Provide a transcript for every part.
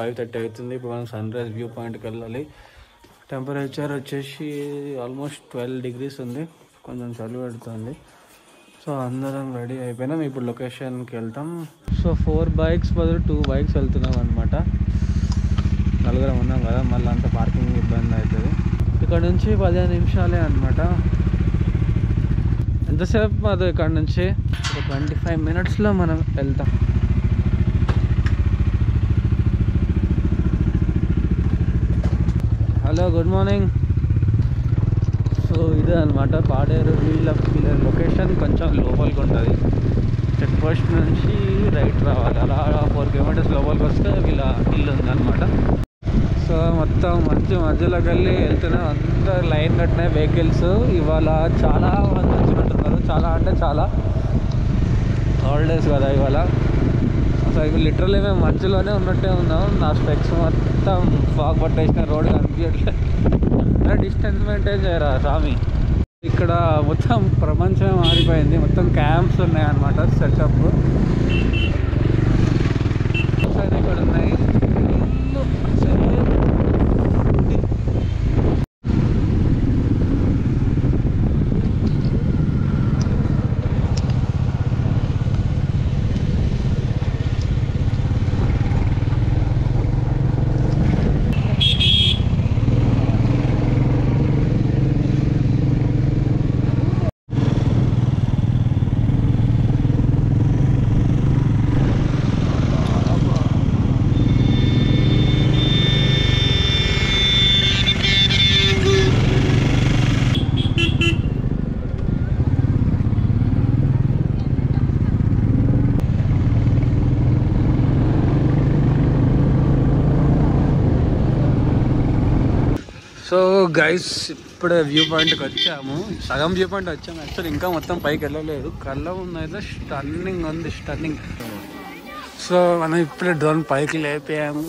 5:30 అవుతుంది. ఇప్పుడు మనం సన్ రైజ్ వ్యూ పాయింట్కి వెళ్ళాలి. టెంపరేచర్ వచ్చేసి ఆల్మోస్ట్ 12 degrees ఉంది. కొంచెం చలి పెడుతుంది. సో అందరం రెడీ అయిపోయినాం. ఇప్పుడు లొకేషన్కి వెళ్తాం. సో 4 bikes బదులు 2 bikes వెళ్తున్నాం అనమాట. నలుగురం ఉన్నాం కదా, మళ్ళీ అంత పార్కింగ్ ఇబ్బంది అవుతుంది. ఇక్కడ నుంచి 15 నిమిషాలే అనమాట. ఎంతసేపు అది ఇక్కడ నుంచి 25 minutesలో మనం వెళ్తాం. Hello, good morning. సో ఇదే అనమాట పాడేరు. వీళ్ళ లొకేషన్ కొంచెం లోపలికి ఉంటుంది. చెక్ పోస్ట్ నుంచి రైట్ రావాలి. అలా 4 kilometers లోపలికి వస్తే వీళ్ళ ఇల్లు ఉందన్నమాట. సో మొత్తం మధ్యలోకి వెళ్ళి వెళ్తున్నాం. అంతా లైన్ కట్టినాయి వెహికల్స్. ఇవాళ చాలా మంది వచ్చినట్టున్నారు. చాలా అంటే చాలా. హాలిడేస్ కదా ఇవాళ. అసలు ఇప్పుడు లిటరల్లీ మేము మధ్యలోనే ఉన్నట్టే ఉన్నాం. నా స్పెక్స్ మొత్తం ఫాగ్ పట్టేసిన, రోడ్ కనిపించట్లేదు. డిస్టెన్స్ మెయింటైన్ చేయరా స్వామి. ఇక్కడ మొత్తం ప్రపంచమే మారిపోయింది. మొత్తం క్యాంప్స్ ఉన్నాయన్నమాట. సెటప్ ఇక్కడ ఉన్నాయి. సో గైస్, ఇప్పుడే వ్యూ పాయింట్కి వచ్చాము. సగం వ్యూ పాయింట్ వచ్చాము. యాక్చువల్లీ ఇంకా మొత్తం పైకి వెళ్ళలేదు. కళ్ళ ముందైతే స్టన్నింగ్ ఉంది, స్టన్నింగ్. సో మనం ఇప్పుడే డ్రోన్ పైకి లేపాము.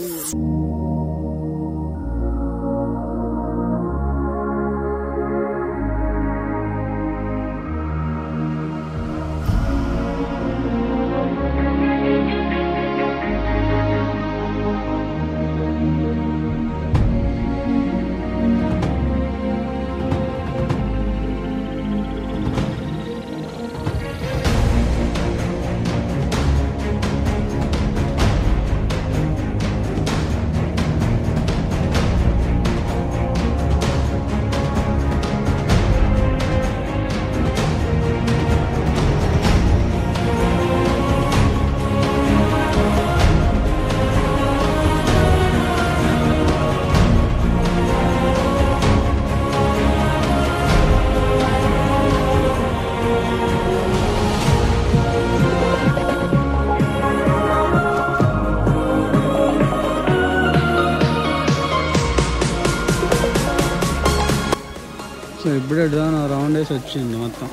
సో ఇప్పుడే డ్రోన్ రౌండ్ వేసి వచ్చింది మొత్తం.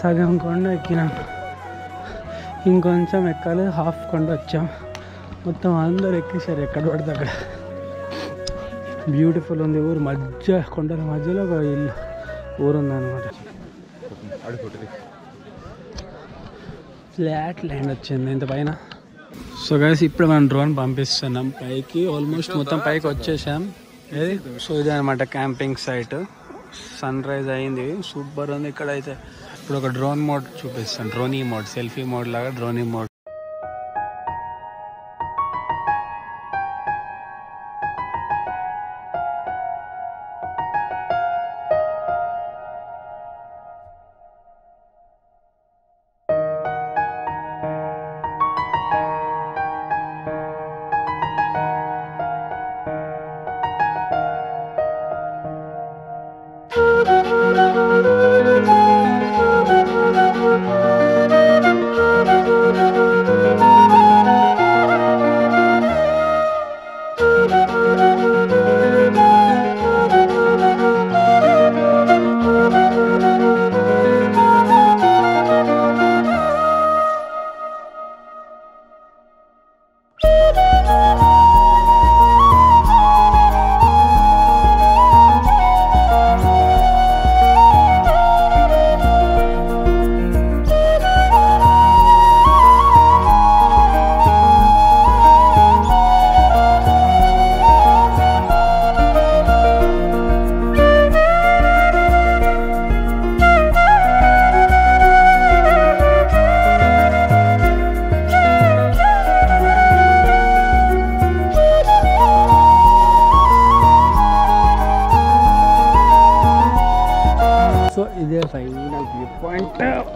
సగం కొండ ఎక్కినాం. ఇంకొంచెం ఎక్కాలి. హాఫ్ కొండ వచ్చాం. మొత్తం అందరు ఎక్కేసారు ఎక్కడ పడితే అక్కడ. బ్యూటిఫుల్ ఉంది ఊరు. కొండల మధ్యలో ఒక ఊరు ఉందన్నమాట. ఫ్లాట్ ల్యాండ్ వచ్చింది ఇంత పైన. సో గైస్, ఇప్పుడు మనం డ్రోన్ పంపిస్తున్నాం పైకి. ఆల్మోస్ట్ మొత్తం పైకి వచ్చేసాం. సో ఇదే అనమాట క్యాంపింగ్ సైట్. సన్ రైజ్ అయింది. సూపర్ ఉంది ఇక్కడ అయితే. ఇప్పుడు ఒక డ్రోన్ మోడ్ చూపిస్తాను. డ్రోనీ మోడ్, సెల్ఫీ మోడ్ లాగా డ్రోనీ మోడ్.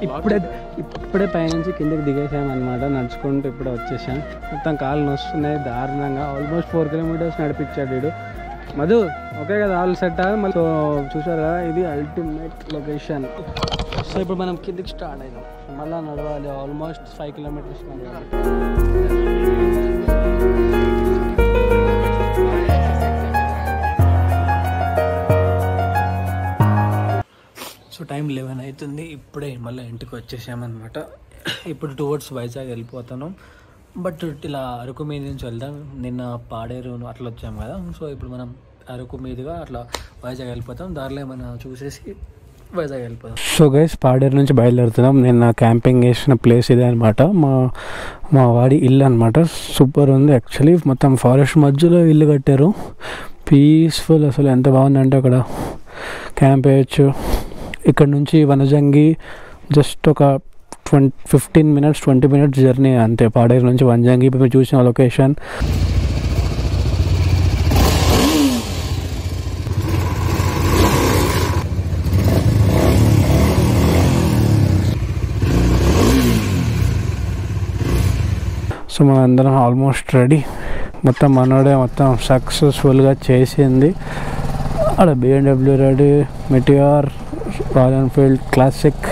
ఇప్పుడే పైనుంచి కిందకి దిగేసామన్నమాట. నడుచుకుంటూ ఇప్పుడే వచ్చేసాం. మొత్తం కాళ్ళు నొస్తున్నాయి దారుణంగా. ఆల్మోస్ట్ 4 kilometers నడిపించాడు వీడు. మధు ఓకే కదా, ఆల్ సెట్. మళ్ళీ సో చూసారు కదా, ఇది అల్టిమేట్ లొకేషన్. సో ఇప్పుడు మనం కిందికి స్టార్ట్ అయినాం. మళ్ళీ నడవాలి, ఆల్మోస్ట్ 5 kilometers నడవాలి. సో టైం 11 అవుతుంది. ఇప్పుడే మళ్ళీ ఇంటికి వచ్చేసామన్నమాట. ఇప్పుడు టువర్డ్స్ వైజాగ్ వెళ్ళిపోతున్నాం. బట్ ఇలా అరకు మీద నుంచి వెళ్దాం. నిన్న పాడేరు అట్లా వచ్చాము కదా. సో ఇప్పుడు మనం అరకు మీదుగా అట్లా వైజాగ్ వెళ్ళిపోతాం. దారిలో ఏమైనా చూసేసి వైజాగ్ వెళ్ళిపోతాం. సో గైస్, పాడేరు నుంచి బయలుదేరుతున్నాం. నిన్న క్యాంపింగ్ వేసిన ప్లేస్ ఇదే అనమాట. మా వాడి ఇల్లు అనమాట. సూపర్ ఉంది యాక్చువల్లీ. మొత్తం ఫారెస్ట్ మధ్యలో ఇల్లు కట్టారు. పీస్ఫుల్, అసలు ఎంత బాగుందంటే అక్కడ క్యాంప్ వేయచ్చు. ఇక్కడ నుంచి వనజంగి జస్ట్ ఒక 15 minutes 20 minutes జర్నీ అంతే. పాడేరు నుంచి వనజంగి ఇప్పుడు చూసిన లొకేషన్. సో మన అందరం ఆల్మోస్ట్ రెడీ. మొత్తం మనోడే మొత్తం సక్సెస్ఫుల్గా చేసింది. అక్కడ BMW రెడీ, మెటిఆర్, రాయల్ ఎన్ఫీల్డ్ క్లాసిక్,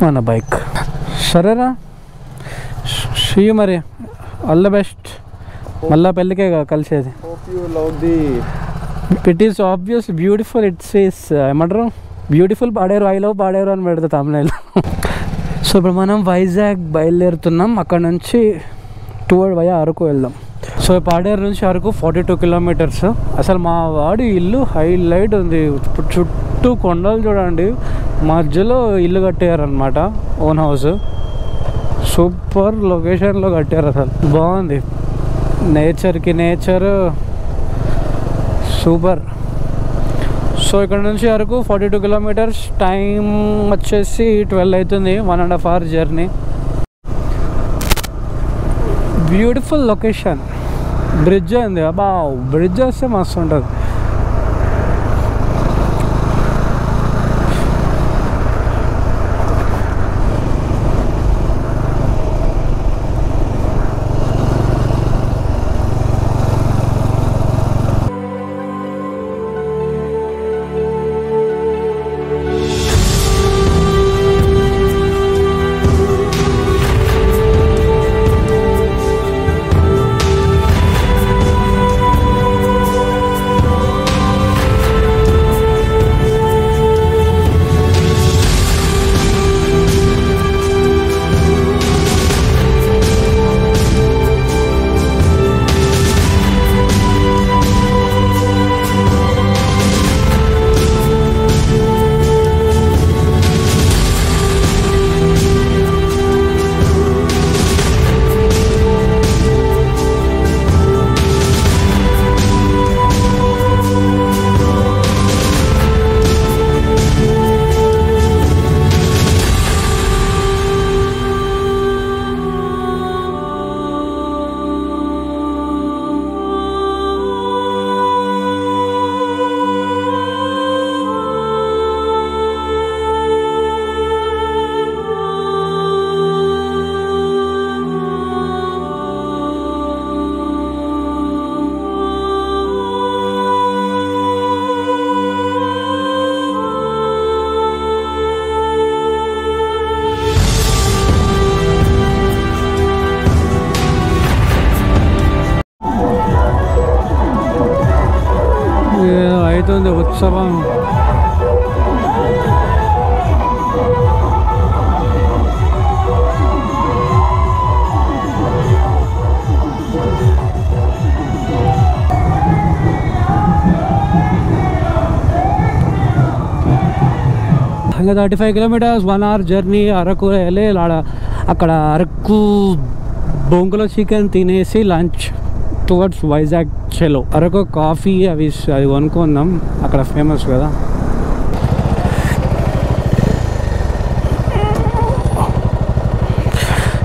మన బైక్. సరేరా, సీ యూ మరి. All the best. మళ్ళీ పెళ్ళికే కలిసేది. It is obvious beautiful. It's is ఏమంటారు, beautiful Paderu, I love Paderu అని పెడతా తమిళలో. సో ఇప్పుడు మనం వైజాగ్ బయలుదేరుతున్నాం. అక్కడ నుంచి టువర్డ్ వయా అరకు వెళ్దాం. సో పాడేరు నుంచి అరకు 42 kilometers. అసలు మా వాడి ఇల్లు హైలైట్ ఉంది. చుట్టూ కొండలు చూడండి, మధ్యలో ఇల్లు కట్టారనమాట, ఓన్ హౌస్. సూపర్ లొకేషన్లో కట్టారు. అసలు బాగుంది. నేచర్కి నేచర్ సూపర్. సో ఇక్కడ నుంచి అరకు 42 kilometers. టైం వచ్చేసి 12 అవుతుంది. 1.5 hour journey. Beautiful location. Bridge ఉంది. అబ్బా, బ్రిడ్జ్ వస్తే మస్తు ఉంటుంది. అవుతుంది ఉత్సవం. ఇంకా 35 kilometers 1 hour జర్నీ. అరకు వెళ్ళి అక్కడ అరకు బొంగులో చికెన్ తినేసి లంచ్ టువర్డ్స్ వైజాగ్ చలో. అరకు కాఫీ అది కొనుక్కుందాం, అక్కడ ఫేమస్ కదా.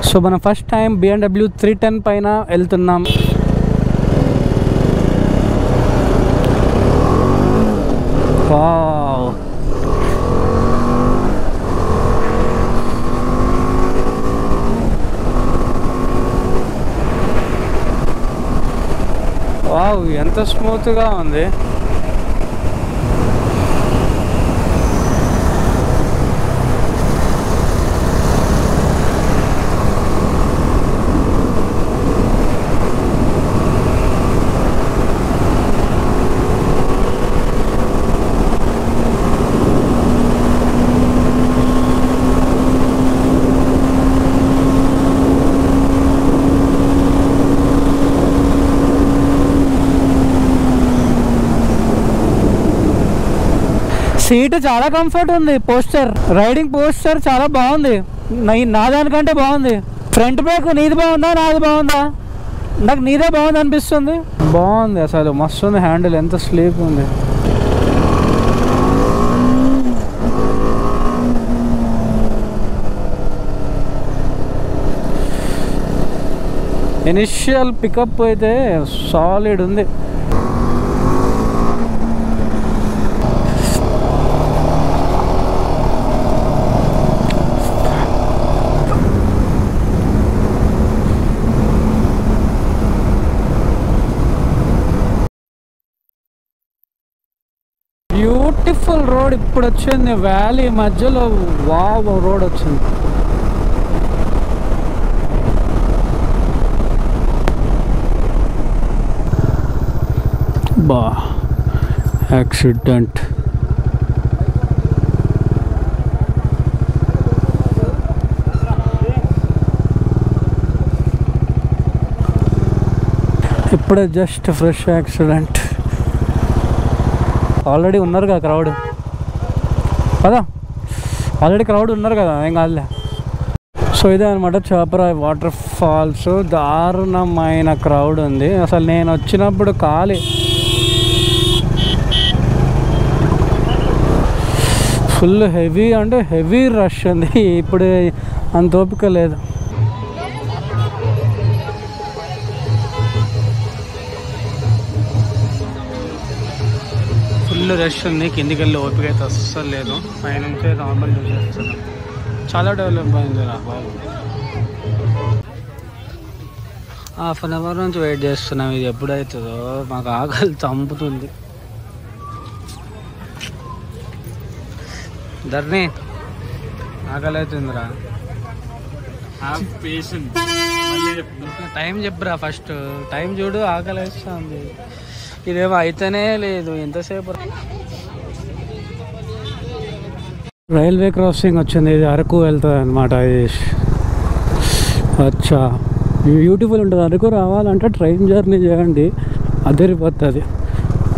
సో మనం ఫస్ట్ టైం BMW 310 పైన వెళ్తున్నాం. వావ్, ఎంత స్మూత్గా ఉంది. సీట్ చాలా కంఫర్ట్ ఉంది. పోస్టర్, రైడింగ్ పోస్టర్ చాలా బాగుంది. నా దానికంటే బాగుంది. ఫ్రంట్ బ్రేక్ నీది బాగుందా నాది బాగుందా? నాకు నీదే బాగుంది అనిపిస్తుంది. బాగుంది అసలు, మస్తు ఉంది. హ్యాండిల్ ఎంత స్లీప్ ఉంది. ఇనిషియల్ పికప్ అయితే సాలిడ్ ఉంది. బ్యూటిఫుల్ రోడ్ ఇప్పుడు వచ్చింది. వ్యాలీ మధ్యలో వావ్ రోడ్ వచ్చింది. బా యాక్సిడెంట్. ఇప్పుడే జస్ట్ ఫ్రెష్ యాక్సిడెంట్. ఆల్రెడీ ఉన్నారు కదా క్రౌడ్ కదా, ఆల్రెడీ క్రౌడ్ ఉన్నారు కదా, ఏం కాదులే. సో ఇదే అనమాట చాపరా వాటర్ ఫాల్స్. దారుణమైన క్రౌడ్ ఉంది అసలు. నేను వచ్చినప్పుడు ఖాళీ, ఫుల్ హెవీ అంటే హెవీ రష్ ఉంది. ఇప్పుడు అంత ఓపిక లేదు. ఫుల్ రష్ ఉంది. కిందికి వెళ్ళి ఓపిక అయితే అస్సలు లేదు. పైనుంచే నార్మల్ చూసేస్తున్నాం. చాలా డెవలప్ అయింది రా బాబు. ½ నుంచి వెయిట్ చేస్తున్నాం. ఇది ఎప్పుడవుతుందో, మాకు ఆకలి చంపుతుంది. ధర్ని ఆకలి అవుతుందిరా. టైం చెప్పురా ఫస్ట్. టైం చూడు, ఆకలి వేస్తుంది. ఇదేమో అయితేనే లేదు. ఎంతసేపు రైల్వే క్రాసింగ్ వచ్చింది. ఇది అరకు వెళ్తుంది అనమాట. ఇది అచ్చా బ్యూటిఫుల్ ఉంటుంది. అరకు రావాలంటే ట్రైన్ జర్నీ చేయండి, అదిరిపోతుంది.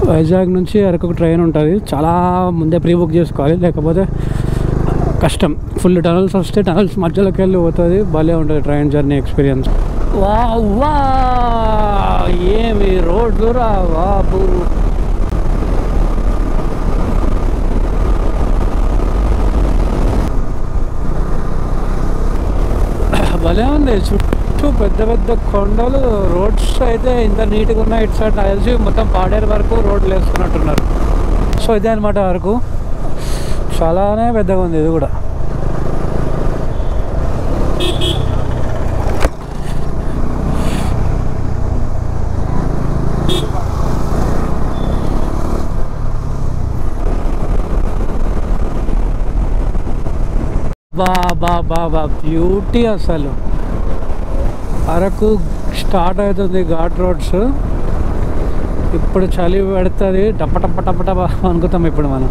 వైజాగ్ నుంచి అరకు ట్రైన్ ఉంటుంది. చాలా ముందే ప్రీ బుక్ చేసుకోవాలి, లేకపోతే కష్టం. ఫుల్ టనల్స్ వస్తే టనల్స్ మధ్యలోకి వెళ్ళి పోతుంది. భలే ఉంటుంది ట్రైన్ జర్నీ ఎక్స్పీరియన్స్. వా వా ఏమి రోడ్లు రా బాబు. భలే ఉంది. చుట్టూ పెద్ద పెద్ద కొండలు. రోడ్స్ అయితే ఇంత నీట్గా ఉన్నాయి. ఇటు సైడ్ తెలిసి మొత్తం పాడేరు వరకు రోడ్లు వేసుకున్నట్టున్నారు. సో ఇదే అనమాట అరకు. చాలానే పెద్దగా ఉంది ఇది కూడా. బా బా బా బా బ్యూటీ అసలు. అరకు స్టార్ట్ అవుతుంది ఘాట్ రోడ్స్. ఇప్పుడు చలి పెడుతుంది. టప్ప అనుకుతాం ఇప్పుడు మనం.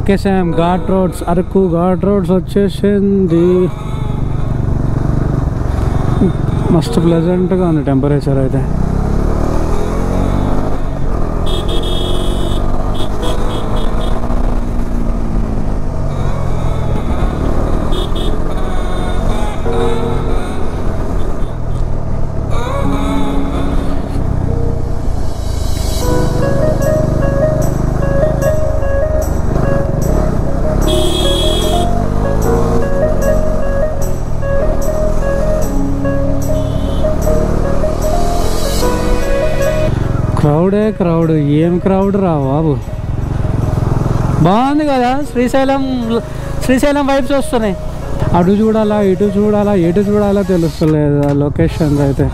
ఎక్కేసాం ఘాట్ రోడ్స్. అరకు ఘాట్ రోడ్స్ వచ్చేసింది. మస్తు ప్లెజెంట్గా ఉంది టెంపరేచర్ అయితే. క్రౌడ్ ఏం క్రౌడ్ రా బాబు. బాగుంది కదా. శ్రీశైలం వైబ్స్ వస్తున్నాయి. అటు చూడాలా ఇటు చూడాలా ఎటు చూడాలా తెలుస్తలేదు ఆ లొకేషన్స్ అయితే.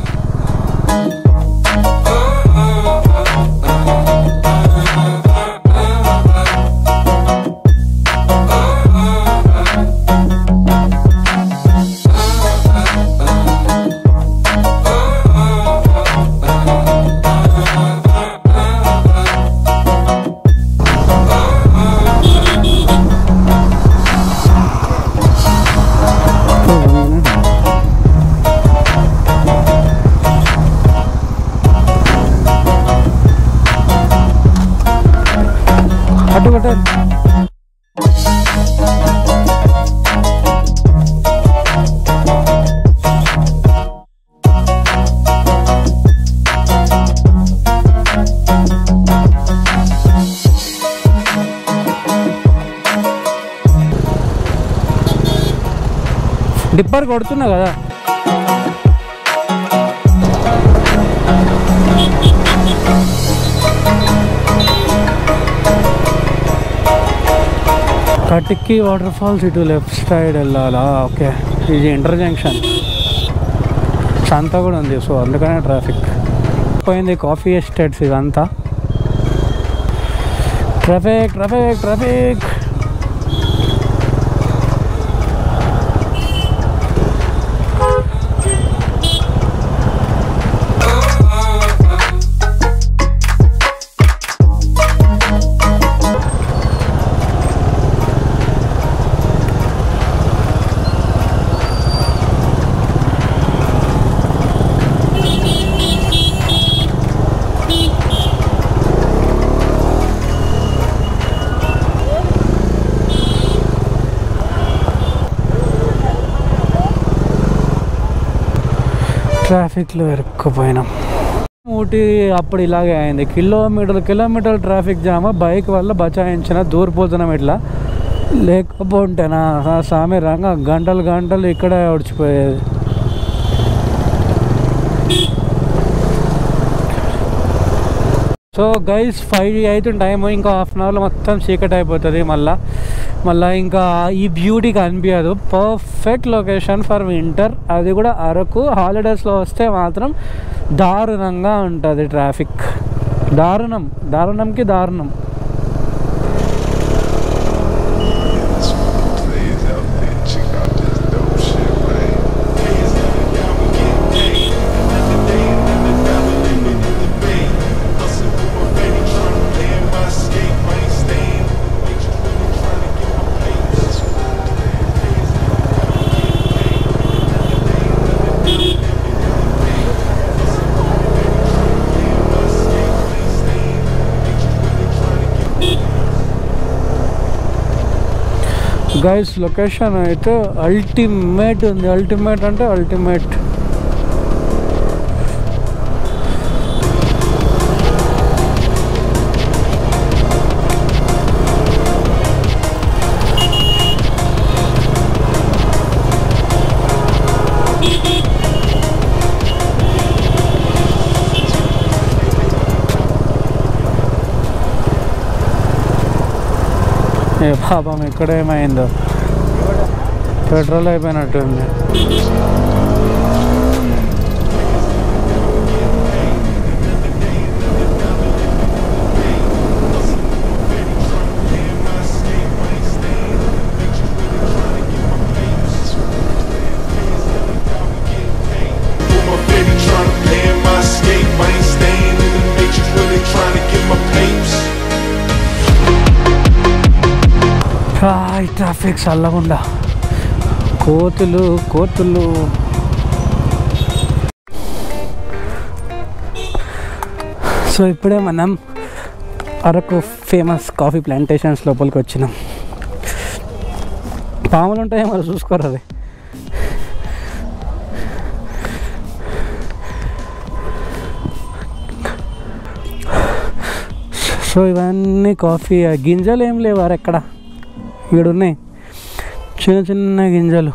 కొట్టు. డిప్పర్ కొడుతున్నా కదా. కటిక్కి వాటర్ ఫాల్స్ ఇటు లెఫ్ట్ సైడ్ వెళ్ళాలా? ఓకే, ఇది ఇంటర్ జంక్షన్ సంత కూడా ఉంది, సో అందుకనే ట్రాఫిక్ పోయింది. కాఫీ ఎస్టేట్స్ ఇదంతా ట్రాఫిక్ ట్రాఫిక్ ట్రాఫిక్. ట్రాఫిక్లో ఇరుక్కుపోయినాం. ఊటీ అప్పుడు ఇలాగే అయింది. Kilometre traffic jam. బైక్ వల్ల బచాయించిన దూరిపోతున్నాం. ఇట్లా లేకపోతేనా సామి రంగా గంటలు ఇక్కడే ఓడిచిపోయేది. సో గైస్ 5 అవుతుంది టైం. ఇంకా హాఫ్ అన్ అవర్లో మొత్తం చీకటి అయిపోతుంది. మళ్ళీ ఇంకా ఈ బ్యూటీ కనిపించదు. Perfect location for winter. అది కూడా అరకు. హాలిడేస్లో వస్తే మాత్రం దారుణంగా ఉంటుంది ట్రాఫిక్. దారుణంకి దారుణం. గైస్ లొకేషన్ అయితే అల్టిమేట్ ఉంది. అల్టిమేట్ అంటే అల్టిమేట్. ఏ పాపం ఇక్కడ ఏమైందో, పెట్రోల్ అయిపోయినట్టుంది. ట్రాఫిక్ చల్లకుండా కోతులు. సో ఇప్పుడే మనం అరకు ఫేమస్ కాఫీ ప్లాంటేషన్స్ లోపలికి వచ్చినాం. పాములు ఉంటాయో మరి చూసుకోరు. అది సో ఇవన్నీ కాఫీ గింజలు ఏం లేవు ఎక్కడ. ఈడున్నాయి చిన్న గింజలు.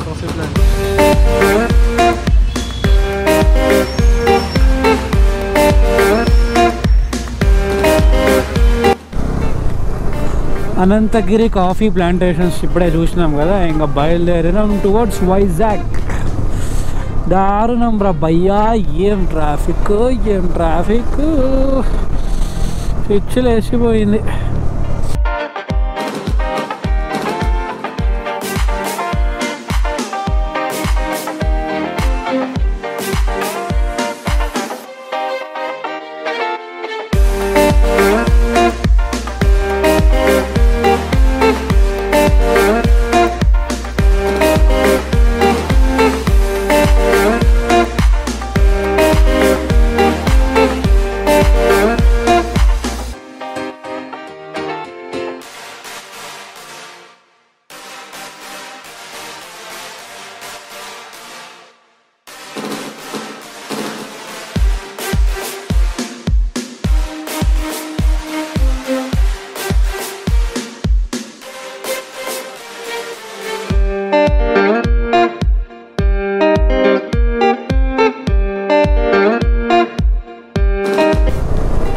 Coffee plant. Ananthagiri coffee plantations ఇప్పుడే చూసినాం కదా. ఇంకా బయలుదేరినాం టువర్డ్స్ వైజాగ్. దారుణం రా భయ్యా, ఏం ట్రాఫిక్ పిచ్చులు వేసిపోయింది.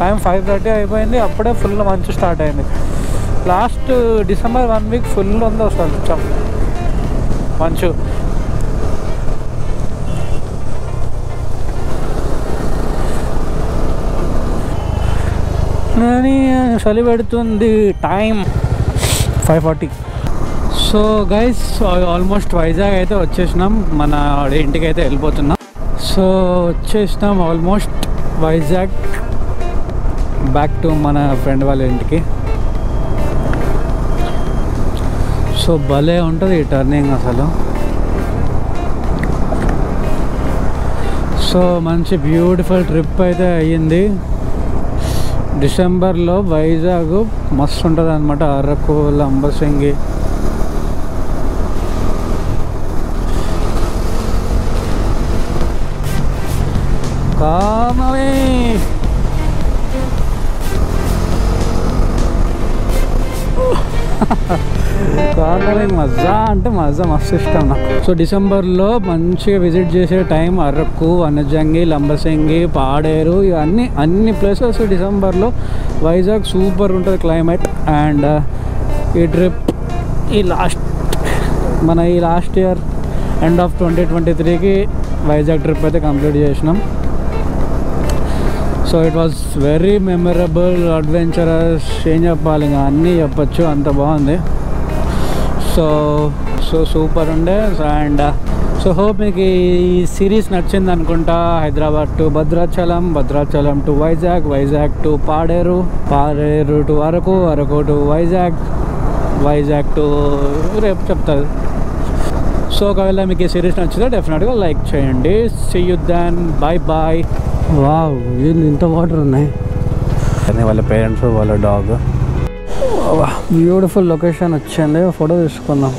టైం 5:30 అయిపోయింది, అప్పుడే ఫుల్ మంచు స్టార్ట్ అయింది. లాస్ట్ డిసెంబర్ 1 వీక్ ఫుల్ ఉంది అసలు మంచు. చలి పెడుతుంది. Time 5:40. So guys almost Vizag అయితే వచ్చేసినాం, మన ఇంటికి అయితే వెళ్ళిపోతున్నాం. సో వచ్చేసినాం ఆల్మోస్ట్ వైజాగ్, బ్యాక్ టు మన ఫ్రెండ్ వాళ్ళ ఇంటికి. సో భలే ఉంటుంది ఈ టర్నింగ్ అసలు. సో మంచి బ్యూటిఫుల్ ట్రిప్ అయితే అయ్యింది. డిసెంబర్లో వైజాగ్ మస్తు ఉంటుంది అనమాట. అరకు, లంబసింగి, కామవే కార్నరింగ్ మజా అంటే మజా, మస్తు ఇష్టం నాకు. సో డిసెంబర్లో మంచిగా విజిట్ చేసే టైం అరకు, వనజంగి, లంబసింగి, పాడేరు, ఇవన్నీ అన్ని ప్లేసెస్ డిసెంబర్లో. వైజాగ్ సూపర్ ఉంటుంది క్లైమేట్. అండ్ ఈ ట్రిప్ ఈ లాస్ట్ ఇయర్ ఎండ్ ఆఫ్ 2023కి వైజాగ్ ట్రిప్ అయితే కంప్లీట్ చేసినాం. So it was very memorable, adventurous, ఏం చెప్పాలి, ఇంకా అన్నీ చెప్పచ్చు, అంత బాగుంది. సో సూపర్ ఉండే. అండ్ సో హోప్ మీకు ఈ సిరీస్ నచ్చింది అనుకుంటా. Hyderabad to Bhadrachalam, Bhadrachalam to Vizag, Vizag to Paderu, Paderu to Araku, Araku to Vizag, Vizag to రేపు చెప్తారు. సో ఒకవేళ మీకు ఈ సిరీస్ నచ్చితే డెఫినెట్గా లైక్ చేయండి. See you then, bye bye. Wow, ఏంది ఇంత వాటర్ ఉన్నాయి. అదే వాళ్ళ పేరెంట్స్, వాళ్ళ డాగ్. బ్యూటిఫుల్ లొకేషన్ వచ్చింది, ఫోటో తీసుకుందాం.